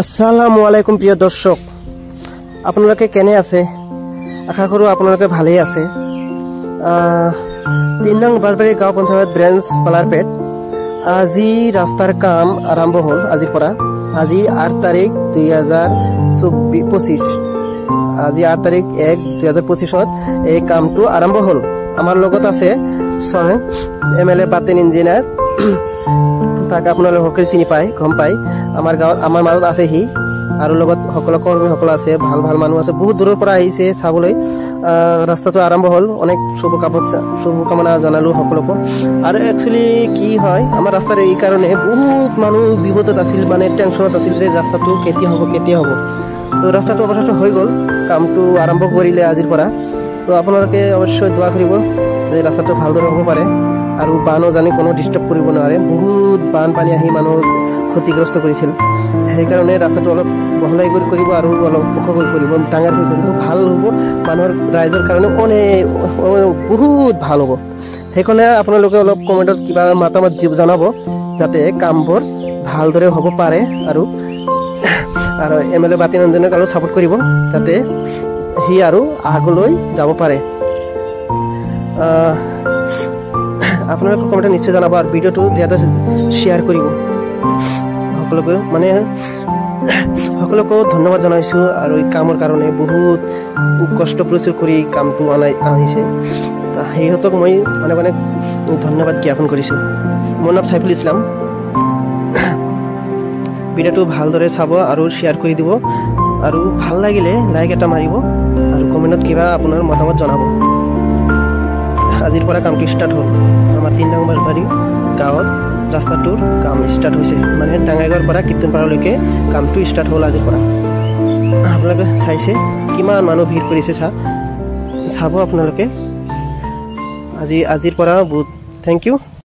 আসসালামু আলাইকুম প্ৰিয় দৰ্শক, আপোনালোকে কেনে আছে? আশা কৰোঁ আপোনালোকে ভালেই আছে। ৩ নং বাৰবাৰী গাঁও পঞ্চায়ত ব্ৰেঞ্চ পালাৰপেট। আজি ৰাস্তাৰ কাম আৰম্ভ হ'ল আজিৰ পৰা। আজি ৮ তাৰিখ ২০২৫। আজি ৮ তাৰিখ ১/২০২৫ এই কামটো আৰম্ভ হ'ল। আমাৰ লগত আছে MLA বাতেন ইঞ্জিনিয়াৰ। তাক আপোনালোকে চিনি পায়, গম পায়। আমাৰ গাঁৱত আমাৰ মাজত আছে সি, আৰু লগত সকলো কৰ্মীসকল আছে, ভাল ভাল মানুহ আছে, বহুত দূৰৰ পৰা আহিছে চাবলৈ। ৰাস্তাটো আৰম্ভ হ'ল। অনেক শুভকামনা জনালোঁ সকলোকে। আৰু একচুৱেলি কি হয়, আমাৰ ৰাস্তাৰ এই কাৰণে বহুত মানুহ বিপদত আছিল, মানে টেনশ্যনত আছিল যে ৰাস্তাটো কেতিয়া হ'ব। তো ৰাস্তাটো অৱশ্যে হৈ গ'ল, কামটো আৰম্ভ কৰিলে আজিৰ পৰা। তো আপোনালোকে অৱশ্যই দোৱা কৰিব যে ৰাস্তাটো ভালদৰে হ'ব পাৰে আৰু বানো জানি কোনো ডিষ্টাৰ্ব কৰিব নোৱাৰে। বহুত বানপানী আহি মানুহক ক্ষতিগ্ৰস্ত কৰিছিল, সেইকাৰণে ৰাস্তাটো অলপ বহলাই কৰিব আৰু অলপ ওখকৈ কৰিব, ডাঙৰকৈ কৰিব, ভাল হ'ব। মানুহৰ ৰাইজৰ কাৰণে বহুত ভাল হ'ব। সেইকাৰণে আপোনালোকে অলপ কমেণ্টত কিবা মতামত জনাব, যাতে কামবোৰ ভালদৰে হ'ব পাৰে। আৰু MLA বাতেন ইঞ্জিনিয়াৰক অলপ ছাপোৰ্ট কৰিব, যাতে সি আৰু আগলৈ যাব পাৰে। আপোনালোকে কমেণ্টত নিশ্চয় জনাব, আৰু ভিডিঅ'টো যাতে শ্বেয়াৰ কৰিব। সকলোকে ধন্যবাদ জনাইছোঁ। আৰু এই কামৰ কাৰণে বহুত কষ্ট প্ৰচুৰ কৰি কামটো আনিছে, সিহঁতক মই অনেক ধন্যবাদ জ্ঞাপন কৰিছোঁ। মোৰ নাম চাইফুল ইছলাম। ভিডিঅ'টো ভালদৰে চাব আৰু শ্বেয়াৰ কৰি দিব, আৰু ভাল লাগিলে লাইক এটা মাৰিব, আৰু কমেণ্টত কিবা আপোনাৰ মতামত জনাব। আজিৰ পৰা কামটো ষ্টাৰ্ট হ'ল। আমাৰ ৩ নং বাৰবাৰী গাঁৱত ৰাস্তাটোৰ কাম ষ্টাৰ্ট হৈছে, মানে ডাঙাইগাঁৱৰ পৰা কীৰ্তনপাৰালৈকে কামটো ষ্টাৰ্ট হ'ল আজিৰ পৰা। আপোনালোকে চাইছে কিমান মানুহ ভিৰ কৰিছে, চাব আপোনালোকে। আজিৰ পৰা বহুত থেংক ইউ।